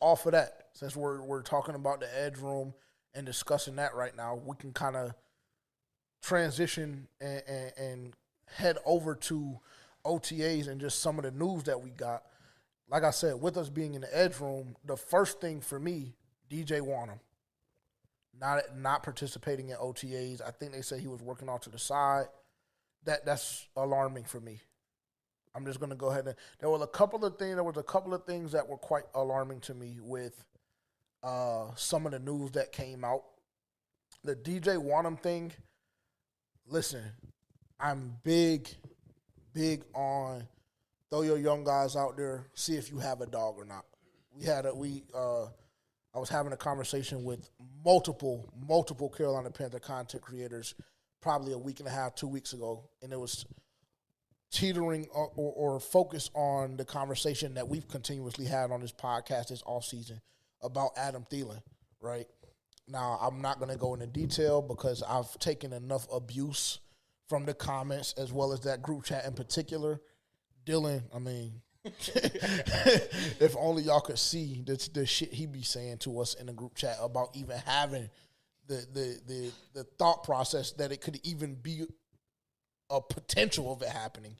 off of that, since we're talking about the edge room and discussing that right now, we can kind of transition and head over to OTAs and just some of the news that we got. Like I said, with us being in the edge room, the first thing for me, DJ Wonnum, not participating in OTAs. I think they said he was working off to the side. That's alarming for me. I'm just going to go ahead and there was a couple of things that were quite alarming to me with some of the news that came out. The DJ Wonnum thing, listen, I'm big on throw your young guys out there, see if you have a dog or not. I was having a conversation with multiple Carolina Panther content creators probably a week and a half, 2 weeks ago, and it was teetering or focused on the conversation that we've continuously had on this podcast this offseason about Adam Thielen, right? Now, I'm not going to go into detail because I've taken enough abuse from the comments as well as that group chat in particular. Dylan, I mean, if only y'all could see the shit he be saying to us in the group chat about even having the thought process that it could even be a potential of it happening.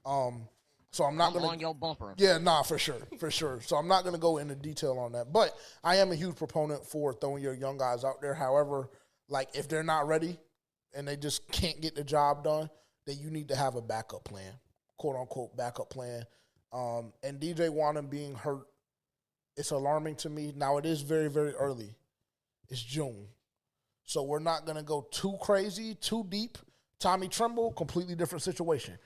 So I'm not going to on your bumper. Yeah, for sure. So I'm not going to go into detail on that, but I am a huge proponent for throwing your young guys out there. However, like if they're not ready and they just can't get the job done, then you need to have a backup plan, quote unquote backup plan. And DJ Wonnum being hurt, it's alarming to me. Now it is very, very early. It's June. So we're not going to go too crazy, too deep. Tommy Tremble, completely different situation.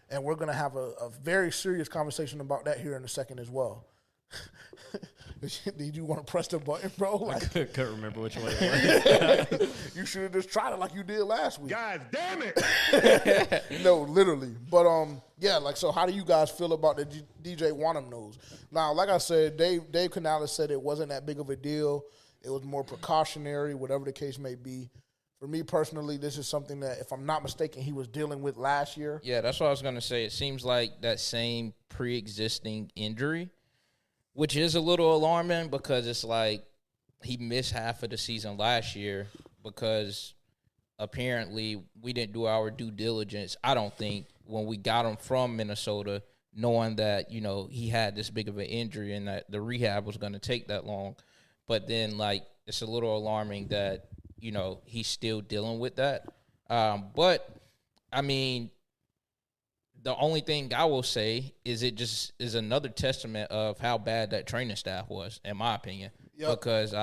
And we're going to have a very serious conversation about that here in a second as well. Did you want to press the button, bro? Like, I couldn't remember which one it was. You should have just tried it like you did last week. God damn it. No, literally. But, yeah, like, so how do you guys feel about the DJ Wonnum news? Now, like I said, Dave Canales said it wasn't that big of a deal. It was more precautionary, whatever the case may be. For me personally, this is something that, if I'm not mistaken, he was dealing with last year. Yeah, that's what I was going to say. It seems like that same pre-existing injury, which is a little alarming because it's like he missed half of the season last year because apparently we didn't do our due diligence, I don't think, when we got him from Minnesota, knowing that, you know, he had this big of an injury and that the rehab was going to take that long. But then, like, it's a little alarming that, you know, he's still dealing with that. But, I mean, the only thing I will say is it just is another testament of how bad that training staff was, in my opinion. Yep. Because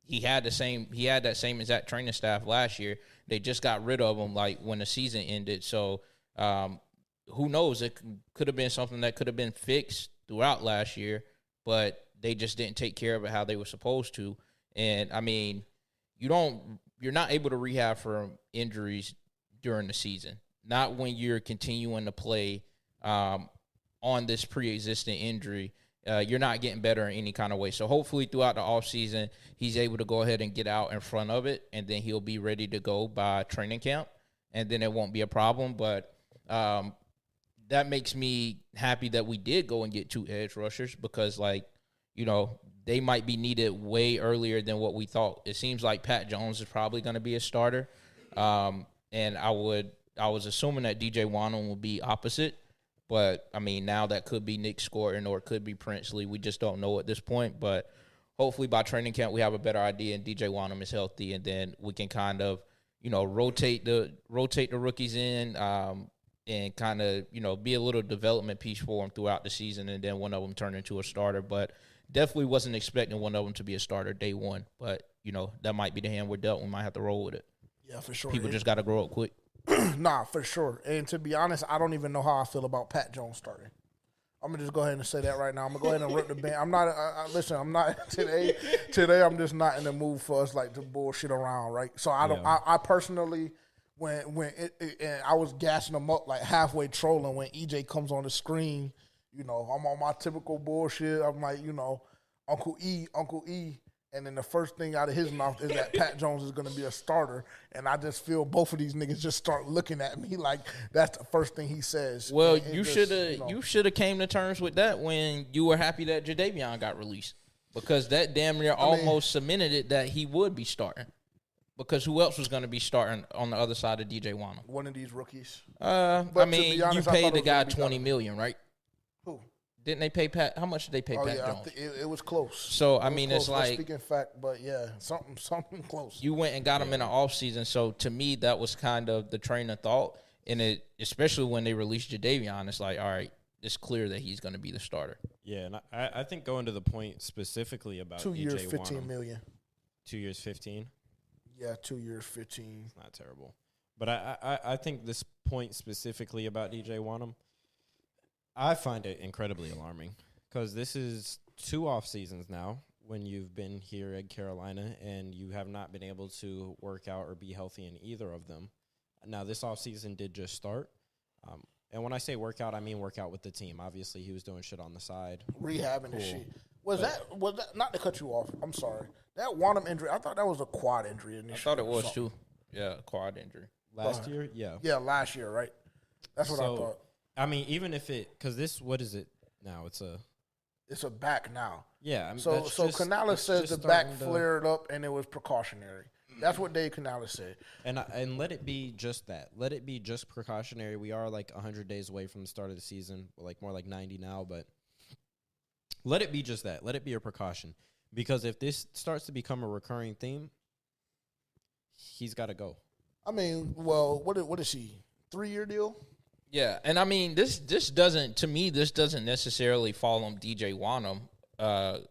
he had that same exact training staff last year. They just got rid of him, like, when the season ended. So, who knows? It could have been something that could have been fixed throughout last year, but they just didn't take care of it how they were supposed to. And, I mean, you're not able to rehab from injuries during the season. Not when you're continuing to play on this pre-existing injury. You're not getting better in any kind of way. So hopefully throughout the offseason, he's able to go ahead and get out in front of it, and then he'll be ready to go by training camp, and then it won't be a problem. But that makes me happy that we did go and get 2 edge rushers because, like, you know, they might be needed way earlier than what we thought. It seems like Pat Jones is probably going to be a starter, and I was assuming that DJ Wonnum will be opposite, but, I mean, now that could be Nick Scourton or it could be Princely. We just don't know at this point, but hopefully by training camp we have a better idea and DJ Wonnum is healthy, and then we can kind of, you know, rotate the rookies in and kind of, you know, be a little development piece for them throughout the season, and then one of them turn into a starter. But definitely wasn't expecting one of them to be a starter day one, but, you know, that might be the hand we're dealt. We might have to roll with it. Yeah, for sure. People just got to grow up quick. Nah, for sure. And to be honest, I don't even know how I feel about Pat Jones starting. I'm going to just go ahead and say that right now. I'm going to go ahead and rip the band. I'm not today. Today, I'm just not in the mood for us, like, to bullshit around, right? So I personally, when and I was gassing him up, like, halfway trolling when EJ comes on the screen, you know, I'm on my typical bullshit. I'm like, you know, Uncle E. And then the first thing out of his mouth is that Pat Jones is going to be a starter. And I just feel both of these niggas just start looking at me like that's the first thing he says. Well, you should have came to terms with that when you were happy that Jadeveon got released. because that damn near almost cemented it that he would be starting. Because who else was going to be starting on the other side of DJ Wonnum? One of these rookies. I mean, be honest, you I paid thought the it was guy gonna be $20 million, right? Who? Didn't they pay Pat? How much did they pay Pat Jones? It was close. So I mean, close, it's like speaking fact, but yeah, something close. You went and got him in the offseason. So to me, that was kind of the train of thought. And it, especially when they released Jadeveon, it's like, all right, it's clear that he's going to be the starter. Yeah, and I think going to the point specifically about 2 years, DJ $15 Wonnum, million. 2 years, 15. Yeah, 2 years, 15. It's not terrible. But I think this point specifically about DJ Wonnum, I find it incredibly alarming because this is 2 off seasons now when you've been here at Carolina and you have not been able to work out or be healthy in either of them. Now, this off season did just start. And when I say workout, I mean workout with the team. Obviously, he was doing shit on the side. Rehabbing and shit. Was that not to cut you off? I'm sorry. That Wonnum injury, I thought that was a quad injury initially. I thought it was too. Yeah, quad injury. Last year, yeah. Yeah, last year, right? That's what I thought. I mean, even if it, because this, what is it now? It's a back now. Yeah. I mean, So Canales says the back flared up and it was precautionary. That's what Dave Canales said. And let it be just that. Let it be just precautionary. We are like 100 days away from the start of the season, like more like 90 now, but let it be just that. Let it be a precaution. Because if this starts to become a recurring theme, he's got to go. I mean, well, what is he? 3-year deal? Yeah, and I mean, this doesn't, to me, this doesn't necessarily fall on DJ Wonnum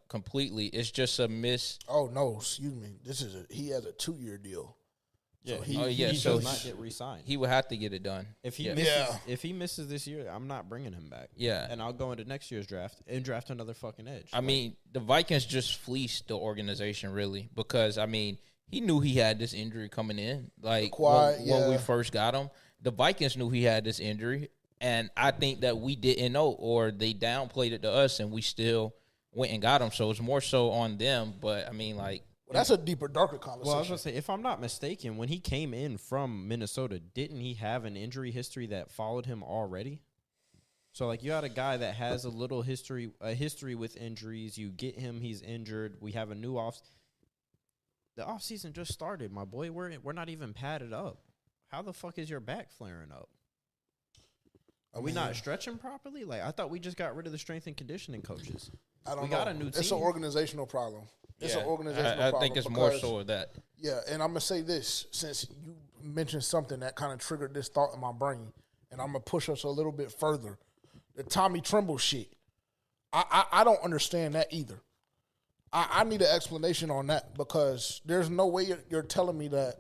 completely. It's just a miss. Oh, no, excuse me. He has a 2-year deal. Yeah, So he does not get re-signed. He would have to get it done. If he misses this year, I'm not bringing him back. Yeah. And I'll go into next year's draft and draft another fucking edge. I mean, the Vikings just fleeced the organization, really, because, I mean, he knew he had this injury coming in. Like, when we first got him, the Vikings knew he had this injury, and I think that we didn't know, or they downplayed it to us, and we still went and got him. So it's more so on them, but, I mean, like. Well, that's a deeper, darker conversation. Well, I was going to say, if I'm not mistaken, when he came in from Minnesota, didn't he have an injury history that followed him already? So, like, you had a guy that has a history with injuries. You get him, he's injured. We have a new The offseason just started, my boy. We're not even padded up. How the fuck is your back flaring up? Are we not stretching properly? Like, I thought we just got rid of the strength and conditioning coaches. I don't know. We got a new team. It's an organizational problem. It's an organizational problem. I think it's more so of that. Yeah, and I'm going to say this, since you mentioned something that kind of triggered this thought in my brain, and I'm going to push us a little bit further. The Tommy Tremble shit. I don't understand that either. I need an explanation on that because there's no way you're telling me that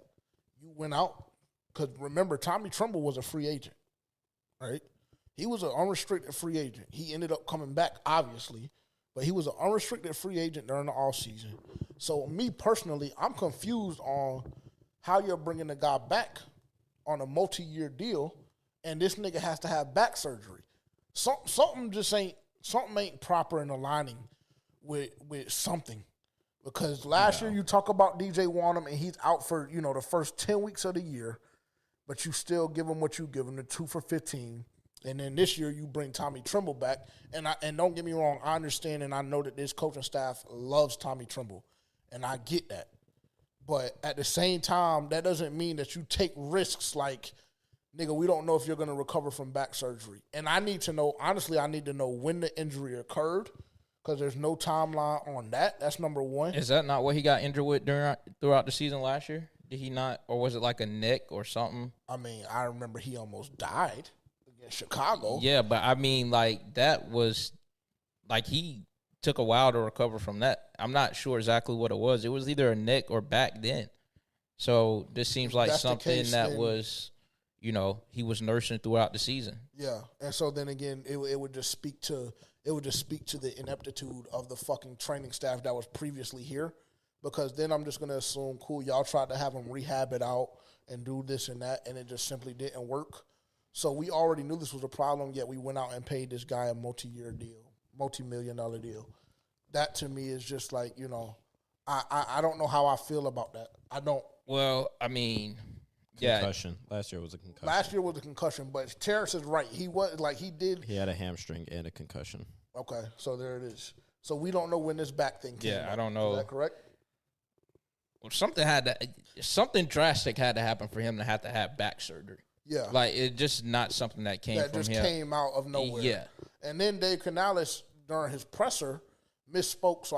you went out. Because remember, Tommy Tremble was a free agent, right? He was an unrestricted free agent. He ended up coming back, obviously, but he was an unrestricted free agent during the offseason. So me personally, I'm confused on how you're bringing the guy back on a multi-year deal, and this nigga has to have back surgery. Something ain't proper in aligning with something. Because last year you talk about DJ Wonnum and he's out for, the first 10 weeks of the year, but you still give him what you give him, the 2 for 15. And then this year you bring Tommy Tremble back. And don't get me wrong, I understand and I know that this coaching staff loves Tommy Tremble. And I get that. But at the same time, that doesn't mean that you take risks like, nigga, we don't know if you're going to recover from back surgery. And I need to know, honestly, when the injury occurred. Because there's no timeline on that. That's number one. Is that not what he got injured with throughout the season last year? Did he not? Or was it like a neck or something? I mean, I remember he almost died against Chicago. Yeah, but I mean, like, that was, like, he took a while to recover from that. I'm not sure exactly what it was. It was either a neck or back then. So this seems like something that was, he was nursing throughout the season. Yeah, and so then again, it would just speak to the ineptitude of the fucking training staff that was previously here, because then I'm just going to assume, cool, y'all tried to have him rehab it out and do this and that, and it just simply didn't work. So we already knew this was a problem, yet we went out and paid this guy a multi-year deal, multi-million-dollar deal. That to me is just like, I don't know how I feel about that. I don't. Well, I mean, concussion. Last year was a concussion. But Terrence is right. He was he did. He had a hamstring and a concussion. Okay, so there it is. So we don't know when this back thing came Yeah, I up. don't know. Is that correct? Well, something drastic had to happen for him to have back surgery. Yeah. Like, it's just not something that came That from just him. came out of nowhere. Yeah. And then Dave Canales, during his presser, misspoke. So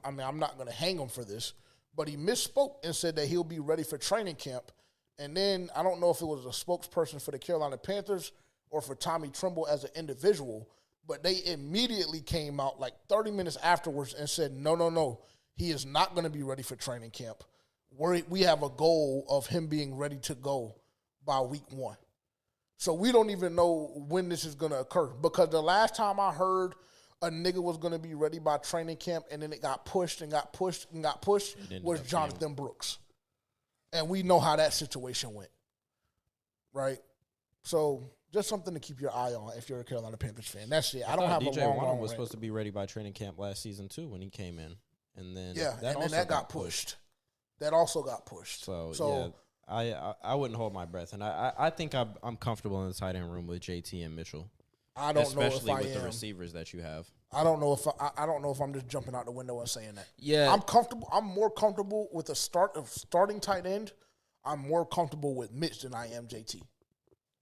I'm not going to hang him for this, but he misspoke and said that he'll be ready for training camp. And then I don't know if it was a spokesperson for the Carolina Panthers or for Tommy Tremble as an individual, but they immediately came out like 30 minutes afterwards and said, no, he is not going to be ready for training camp. We have a goal of him being ready to go by week 1. So we don't even know when this is going to occur, because the last time I heard a nigga was going to be ready by training camp and then it got pushed was Jonathan Brooks. And we know how that situation went, right? So just something to keep your eye on if you're a Carolina Panthers fan. That's it. I don't have DJ a long Wonnum rant. was supposed to be ready by training camp last season too when he came in, and then that got pushed. That also got pushed. So yeah, I wouldn't hold my breath, and I think I'm comfortable in the tight end room with JT and Mitchell. I don't know if especially I with am. the receivers that you have. I don't know if I'm just jumping out the window and saying that. Yeah. I'm comfortable. I'm more comfortable with the starting tight end. I'm more comfortable with Mitch than I am JT.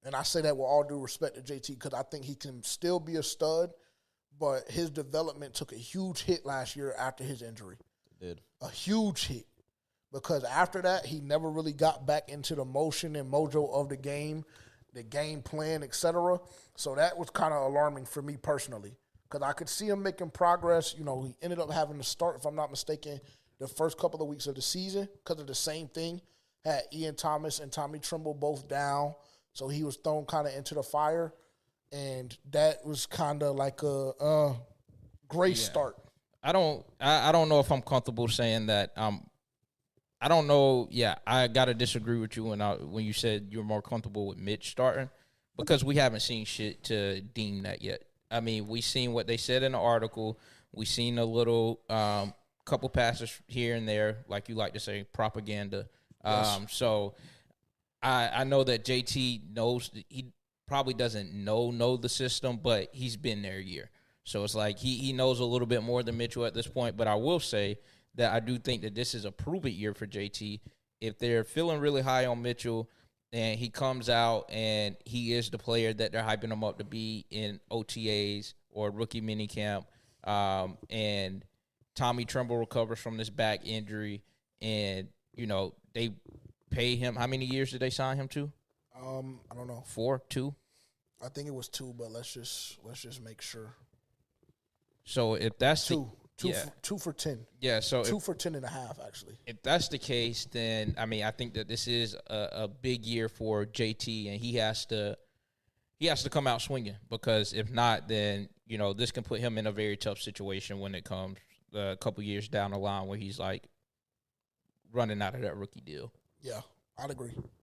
And I say that with all due respect to JT, because I think he can still be a stud, but his development took a huge hit last year after his injury. It did. A huge hit. Because after that, he never really got back into the motion and mojo of the game plan, etc. So that was kind of alarming for me personally, because I could see him making progress. You know, he ended up having to start, if I'm not mistaken, the first couple of weeks of the season because of the same thing. Had Ian Thomas and Tommy Tremble both down, so he was thrown kind of into the fire, and that was kind of like a great start. I don't know if I'm comfortable saying that. I don't know. Yeah, I gotta disagree with you when you said you're more comfortable with Mitch starting, because we haven't seen shit to deem that yet. I mean, we seen what they said in the article. We seen a little couple passes here and there, like you like to say, propaganda. Yes. So I know that JT knows. He probably doesn't know the system, but he's been there a year. So it's like he knows a little bit more than Mitchell at this point. But I will say that I do think that this is a prove-it year for JT. If they're feeling really high on Mitchell and he comes out and he is the player that they're hyping him up to be in OTAs or rookie minicamp, and Tommy Tremble recovers from this back injury, and, you know, they pay him. How many years did they sign him to? I don't know. 4, 2? I think it was 2, but let's just make sure. So if that's Two. Yeah. Two for 10. Yeah, so Two for 10 and a half, actually. if that's the case, then I mean I think that this is a big year for JT, and he has to come out swinging, because if not, then, you know, this can put him in a very tough situation when it comes a couple years down the line where he's like running out of that rookie deal. Yeah, I'd agree.